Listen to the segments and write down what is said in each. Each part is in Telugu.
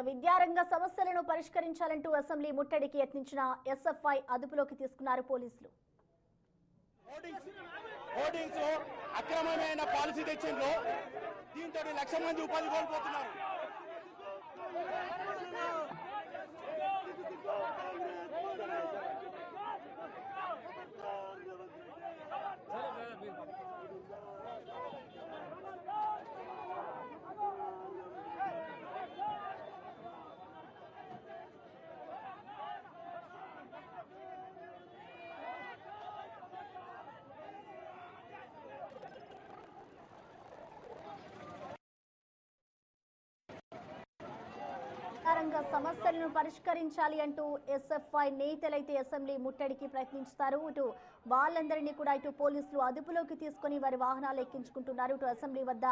విద్యారంగ సమస్యలను పరిష్కరించాలంటూ అసెంబ్లీ ముట్టడికి యత్నించిన ఎస్ఎఫ్ఐ అదుపులోకి తీసుకున్నారు పోలీసులు. హోర్డింగ్స్ అక్రమమైన పాలసీ తెచ్చిండ్రు. దీంతో 1,00,000 మంది ఉపాధి కోల్పోతున్నారు. విద్యారంగ సమస్యలను పరిష్కరించాలి అంటూ ఎస్ఎఫ్ఐ నేతలైతే అసెంబ్లీ ముట్టడికి ప్రయత్నిస్తారు. ఇటు వాళ్ళందరినీ కూడా ఇటు పోలీసులు అదుపులోకి తీసుకుని వారి వాహనాలు ఎక్కించుకుంటున్నారు. ఇటు అసెంబ్లీ వద్ద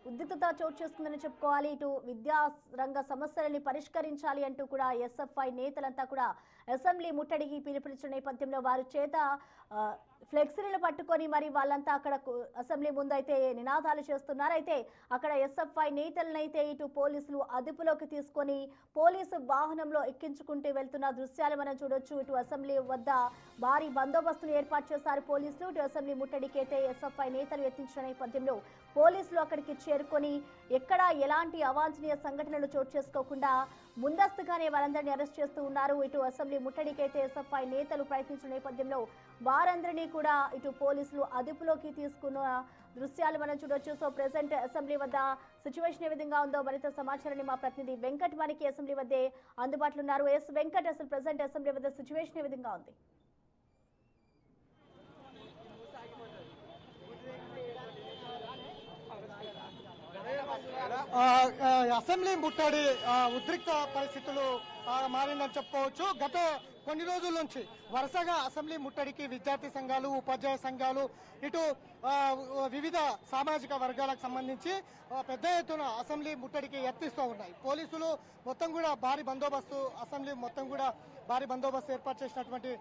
ఉద్రిక్తత చోటు చేసుకుందని చెప్పుకోవాలి. ఇటు విద్యారంగ సమస్యలని పరిష్కరించాలి అంటూ కూడా ఎస్ఎఫ్ఐ నేతలంతా కూడా అసెంబ్లీ ముట్టడికి పిలుపునిచ్చిన నేపథ్యంలో వారి చేత ఫ్లెక్సీలు పట్టుకొని మరి వాళ్ళంతా అక్కడ అసెంబ్లీ ముందు అయితే నినాదాలు చేస్తున్నారు. అయితే అక్కడ ఎస్ఎఫ్ఐ నేతలనైతే ఇటు పోలీసులు అదుపులోకి తీసుకొని పోలీసు వాహనంలో ఎక్కించుకుంటూ వెళ్తున్న దృశ్యాలు మనం చూడొచ్చు. ఇటు అసెంబ్లీ వద్ద భారీ బందోబస్తును ఏర్పాటు చేశారు పోలీసులు. ఇటు అసెంబ్లీ ముట్టడికి అయితే ఎస్ఎఫ్ఐ నేతలు యత్నించిన నేపథ్యంలో పోలీసులు అక్కడికి చేరుకొని ఎక్కడా ఎలాంటి అవాంఛనీయ సంఘటనలు చోటు చేసుకోకుండా ముందస్తుగానే వారందరినీ అరెస్ట్ చేస్తూ ఉన్నారు. ఇటు అసెంబ్లీ ముట్టడికి అయితే ఎస్ఎఫ్ఐ నేతలు ప్రయత్నించిన నేపథ్యంలో వారందరినీ కూడా ఇటు పోలీసులు అదుపులోకి తీసుకున్న దృశ్యాలు మనం చూడొచ్చు. సో ప్రెసెంట్ అసెంబ్లీ వద్ద సిచ్యువేషన్ ఏ విధంగా ఉందో మరింత సమాచారాన్ని మా ప్రతినిధి వెంకట్ మనకి అసెంబ్లీ వద్దే అందుబాటులో ఉన్నారు. ఎస్ వెంకట్, అసలు ప్రెసెంట్ అసెంబ్లీ వద్ద సిచ్యువేషన్ ఏ విధంగా ఉంది? అసెంబ్లీ ముట్టడి ఉద్రిక్త పరిస్థితులు మారిందని చెప్పుకోవచ్చు. గత కొన్ని రోజుల నుంచి వరుసగా అసెంబ్లీ ముట్టడికి విద్యార్థి సంఘాలు, ఉపాధ్యాయ సంఘాలు, ఇటు వివిధ సామాజిక వర్గాలకు సంబంధించి పెద్ద ఎత్తున అసెంబ్లీ ముట్టడికి యత్నిస్తూ ఉన్నాయి. పోలీసులు మొత్తం కూడా భారీ బందోబస్తు, అసెంబ్లీ మొత్తం కూడా భారీ బందోబస్తు ఏర్పాటు చేసినటువంటి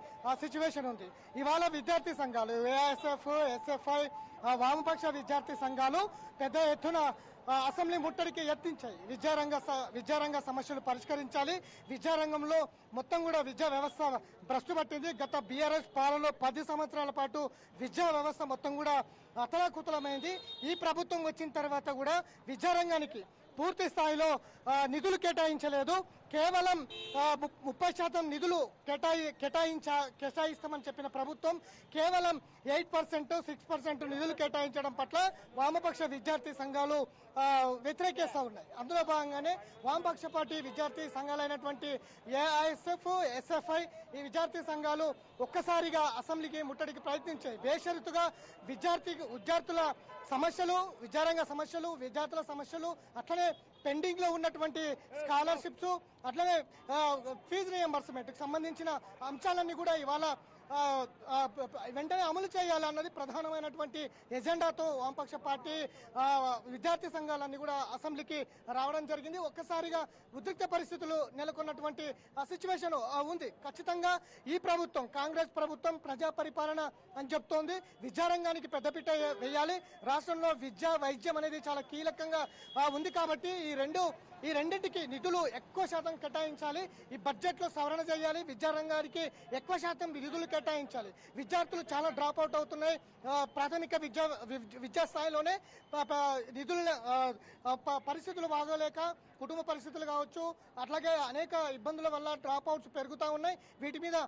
సిచ్యువేషన్ ఉంది. ఇవాళ విద్యార్థి సంఘాలు ఏఐఎస్ఎఫ్, ఎస్ఎఫ్ఐ, వామపక్ష విద్యార్థి సంఘాలు పెద్ద ఎత్తున అసెంబ్లీ ముట్టడికి యత్నించాయి. విద్యారంగ సమస్యలు పరిష్కరించాలి. విద్యారంగంలో మొత్తం కూడా విద్యా వ్యవస్థ భ్రష్టు పట్టింది. గత బీఆర్ఎస్ పాలనలో 10 సంవత్సరాల పాటు విద్యా వ్యవస్థ మొత్తం కూడా అతలాకుతలమైంది. ఈ ప్రభుత్వం వచ్చిన తర్వాత కూడా విద్యారంగానికి పూర్తి స్థాయిలో నిధులు కేటాయించలేదు. కేవలం 30% నిధులు కేటాయిస్తామని చెప్పిన ప్రభుత్వం కేవలం 8%, 6% నిధులు కేటాయించడం పట్ల వామపక్ష విద్యార్థి సంఘాలు వ్యతిరేకిస్తూ ఉన్నాయి. అందులో భాగంగానే వామపక్ష పార్టీ విద్యార్థి సంఘాలైనటువంటి ఏఐఎస్ఎఫ్, ఎస్ఎఫ్ఐ ఈ విద్యార్థి సంఘాలు ఒక్కసారిగా అసెంబ్లీకి ముట్టడికి ప్రయత్నించాయి. బేషరతుగా విద్యార్థుల సమస్యలు, విద్యారంగ సమస్యలు, విద్యార్థుల సమస్యలు, అట్లనే పెండింగ్ లో ఉన్నటువంటి స్కాలర్షిప్స్, అట్లనే ఫీజు రియంబర్స్మెంట్కి సంబంధించిన అంశాలన్నీ కూడా ఇవాళ వెంటనే అమలు చేయాలన్నది ప్రధానమైనటువంటి ఎజెండాతో వామపక్ష పార్టీ విద్యార్థి సంఘాలన్నీ కూడా అసెంబ్లీకి రావడం జరిగింది. ఒక్కసారిగా ఉద్రిక్త పరిస్థితులు నెలకొన్నటువంటి సిచ్యువేషన్ ఉంది. ఖచ్చితంగా ఈ ప్రభుత్వం, కాంగ్రెస్ ప్రభుత్వం ప్రజా పరిపాలన అని చెప్తోంది. విద్యారంగానికి పెద్దపీట వేయాలి. రాష్ట్రంలో విద్య, వైద్యం అనేది చాలా కీలకంగా ఉంది. కాబట్టి ఈ రెండింటికి నిధులు ఎక్కువ శాతం కేటాయించాలి. ఈ బడ్జెట్ లో సవరణ చేయాలి. విద్యారంగానికి ఎక్కువ శాతం నిధులు కేటాయించాలి. విద్యార్థులు చాలా డ్రాప్ అవుట్ అవుతున్నాయి. ప్రాథమిక విద్యా స్థాయిలోనే నిధులు పరిస్థితులు బాగోలేక, కుటుంబ పరిస్థితులు కావచ్చు, అట్లాగే అనేక ఇబ్బందుల వల్ల డ్రాప్ అవుట్స్ పెరుగుతూ ఉన్నాయి. వీటి మీద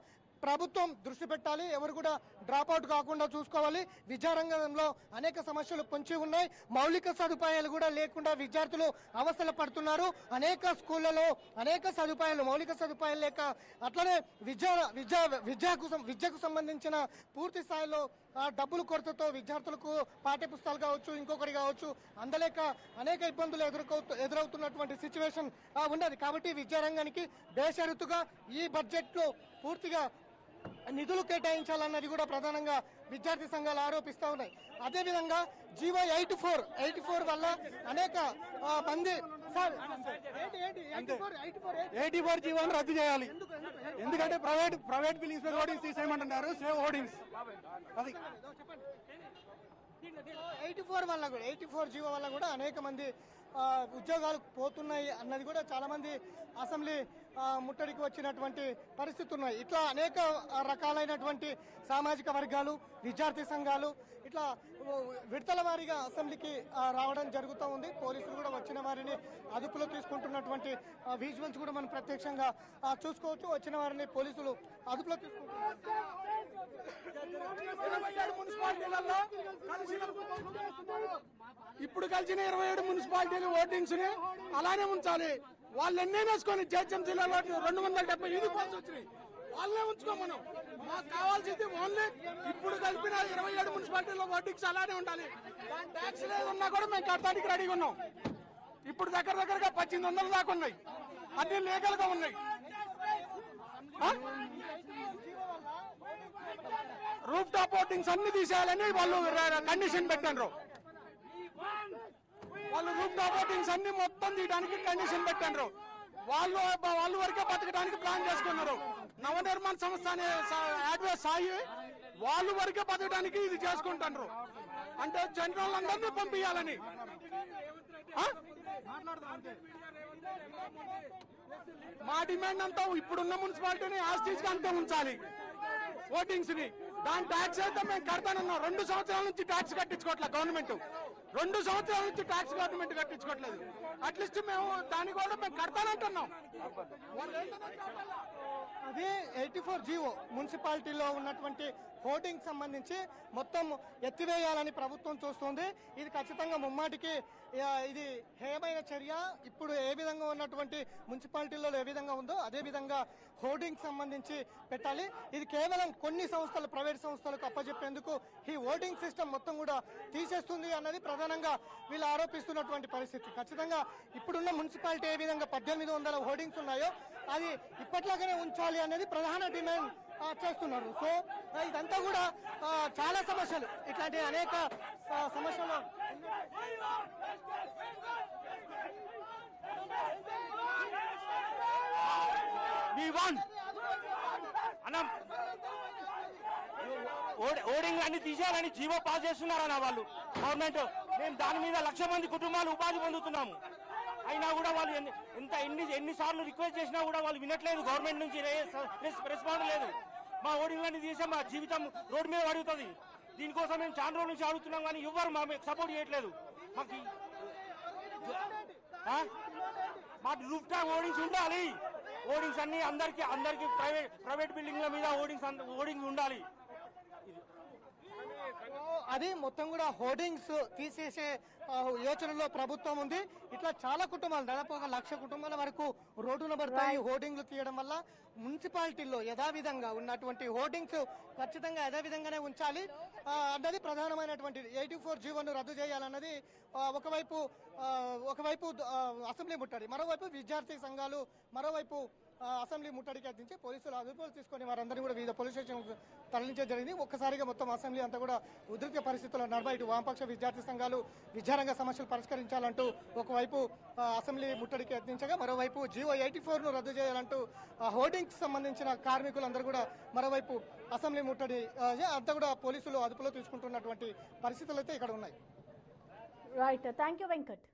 ప్రభుత్వం దృష్టి పెట్టాలి. ఎవరు కూడా డ్రాప్ అవుట్ కాకుండా చూసుకోవాలి. విద్యారంగంలో అనేక సమస్యలు పొంచి ఉన్నాయి. మౌలిక సదుపాయాలు కూడా లేకుండా విద్యార్థులు అవస్థలు పడుతున్నారు. అనేక స్కూళ్లలో అనేక మౌలిక సదుపాయాలు లేక, అట్లనే విద్యకు సంబంధించిన పూర్తి స్థాయిలో డబ్బులు కొరతతో విద్యార్థులకు పాఠ్య పుస్తకాలు కావచ్చు, ఇంకొకటి కావచ్చు, అందలేక అనేక ఇబ్బందులు ఎదురవుతున్నటువంటి సిచ్యువేషన్ ఉన్నది. కాబట్టి విద్యారంగానికి బేషరతుగా ఈ బడ్జెట్ లో పూర్తిగా నిధులు కేటాయించాలన్నది కూడా ప్రధానంగా విద్యార్థి సంఘాలు ఆరోపిస్తూ ఉన్నాయి. అదేవిధంగా జీవో 84 వల్ల అనేక మంది 84 జీవోను రద్దు చేయాలి. ఎందుకంటే ప్రైవేట్ బిల్డింగ్స్ మీద హోర్డింగ్స్ తీసేయమంటున్నారు. సేవ్ హోర్డింగ్స్ అది 84 వల్ల కూడా 84 జీవో వల్ల కూడా అనేక మంది ఉద్యోగాలు పోతున్నాయి అన్నది కూడా చాలా మంది అసెంబ్లీ ముట్టడికి వచ్చినటువంటి పరిస్థితి ఉన్నాయి. ఇట్లా అనేక రకాలైనటువంటి సామాజిక వర్గాలు, విద్యార్థి సంఘాలు ఇట్లా విడతల వారీగా అసెంబ్లీకి రావడం జరుగుతూ ఉంది. పోలీసులు కూడా వచ్చిన వారిని అదుపులో తీసుకుంటున్నటువంటి విజువల్స్ కూడా మనం ప్రత్యక్షంగా చూసుకోవచ్చు. వచ్చిన వారిని పోలీసులు అదుపులో తీసుకుంటున్నారు. ఇప్పుడు కలిసిన 27 మున్సిపాలిటీలు ఓటింగ్స్ ని అలానే ఉంచాలి. వాళ్ళు ఎన్నే వేసుకొని జడ్చం జిల్లాలో 275 పోల్స్ వచ్చినాయి, వాళ్ళనే ఉంచుకోమను. మాకు కావాల్సింది ఓన్లీ ఇప్పుడు కలిపిన 27 మున్సిపాలిటీలో ఓటింగ్స్ అలానే ఉండాలి. దాని ట్యాక్స్ లేదు ఉన్నా కూడా మేము కట్టడానికి రెడీగా ఉన్నాం. ఇప్పుడు దగ్గరగా 1800 దాకా ఉన్నాయి, అన్ని లీగల్ గా ఉన్నాయి. రూఫ్ టాప్ ఓటింగ్స్ అన్ని తీసేయాలని వాళ్ళు కండిషన్ పెట్టారు. వాళ్ళు రూఫ్ టాప్ ఓటింగ్స్ అన్ని మొత్తం తీయడానికి కండిషన్ పెట్టారు. వాళ్ళు వరకే బతకడానికి ప్లాన్ చేసుకున్నారు. నవనిర్మాణ సంస్థ అనే అడ్వైస్ సాయి వాళ్ళు వరకే బతకడానికి ఇది చేసుకుంటారు. అంటే జనరల్ అందరినీ పంపించాలని. మా డిమాండ్ అంతా ఇప్పుడున్న మున్సిపాలిటీని యాస్టీజ్ గా అంతా ఉంచాలి ఓటింగ్స్ ని. దాని ట్యాక్స్ అయితే మేము కడతానన్నాం. 2 సంవత్సరాల నుంచి ట్యాక్స్ కట్టించుకోవట్లేదు గవర్నమెంట్. 2 సంవత్సరాల నుంచి ట్యాక్స్ గవర్నమెంట్ కట్టించుకోవట్లేదు. అట్లీస్ట్ మేము దాన్ని కూడా మేము కడతానంటున్నాం. అదే 84 జీవో మున్సిపాలిటీలో ఉన్నటువంటి హోర్డింగ్ సంబంధించి మొత్తం ఎత్తివేయాలని ప్రభుత్వం చూస్తుంది. ఇది ఖచ్చితంగా ముమ్మాటికి ఇది హేయమైన చర్య. ఇప్పుడు ఏ విధంగా ఉన్నటువంటి మున్సిపాలిటీలో ఏ విధంగా ఉందో అదే విధంగా హోర్డింగ్ సంబంధించి పెట్టాలి. ఇది కేవలం కొన్ని సంస్థలు, ప్రైవేట్ సంస్థలకు అప్పచెప్పేందుకు ఈ ఓటింగ్ సిస్టమ్ మొత్తం కూడా తీసేస్తుంది అన్నది ప్రధానంగా వీళ్ళు ఆరోపిస్తున్నటువంటి పరిస్థితి. ఖచ్చితంగా ఇప్పుడున్న మున్సిపాలిటీ ఏ విధంగా 1800 హోర్డింగ్స్ ఉన్నాయో అది ఇప్పట్లాగానే ఉంచాలి అనేది ప్రధాన డిమాండ్ చేస్తున్నారు. సో ఇదంతా కూడా చాలా సమస్యలు, ఇట్లాంటి అనేక సమస్యలు ఓడింగ్ అన్ని తీసేయాలని జీవో పాస్ చేస్తున్నారన్న వాళ్ళు గవర్నమెంట్. మేము దాని మీద 1,00,000 మంది కుటుంబాలు ఉపాధి పొందుతున్నాము. అయినా కూడా వాళ్ళు ఎన్నిసార్లు రిక్వెస్ట్ చేసినా కూడా వాళ్ళు వినట్లేదు. గవర్నమెంట్ నుంచి రెస్పాండ్ లేదు. మా ఓడింగ్ అన్ని తీసే మా జీవితం రోడ్డు మీద అడుగుతుంది. దీనికోసం మేము చాలా రోజుల నుంచి అడుగుతున్నాం, కానీ ఎవరు మాకు సపోర్ట్ చేయట్లేదు. మాకు రూఫ్ టాప్ ఓడింగ్స్ ఉండాలి. ఓడింగ్స్ అన్ని అందరికి ప్రైవేట్ బిల్డింగ్ల మీద ఓడింగ్స్ ఉండాలి. అది మొత్తం కూడా హోర్డింగ్స్ తీసేసే యోచనలో ప్రభుత్వం ఉంది. ఇట్లా చాలా కుటుంబాలు, దాదాపు 1,00,000 కుటుంబాల వరకు రోడ్డున పడతాయి హోర్డింగ్లు తీయడం వల్ల. మున్సిపాలిటీల్లో యథావిధంగా ఉన్నటువంటి హోర్డింగ్స్ ఖచ్చితంగా యథావిధంగానే ఉంచాలి అన్నది ప్రధానమైనటువంటి 84 జీవోను రద్దు చేయాలన్నది ఒకవైపు అసెంబ్లీ ముట్టడి, మరోవైపు విద్యార్థి సంఘాలు, మరోవైపు అసెంబ్లీ ముట్టడికి అందించి పోలీసులు అదుపులో తీసుకొని వారందరినీ కూడా వివిధ పోలీస్ స్టేషన్ తరలించే జరిగింది. ఒక్కసారిగా మొత్తం అసెంబ్లీ అంతా కూడా ఉద్రిక్త పరిస్థితుల్లో నడవ. ఇటు వామపక్ష విద్యార్థి సంఘాలు విద్యారంగ సమస్యలు పరిష్కరించాలంటూ ఒకవైపు అసెంబ్లీ ముట్టడికి యత్నించగా, మరోవైపు జీవో 84ను రద్దు చేయాలంటూ హోర్డింగ్స్ సంబంధించిన కార్మికులందరూ కూడా మరోవైపు అసెంబ్లీ ముట్టడి అంతా కూడా పోలీసులు అదుపులో తీసుకుంటున్నటువంటి పరిస్థితులు అయితే ఇక్కడ ఉన్నాయి. Right, thank you Venkat.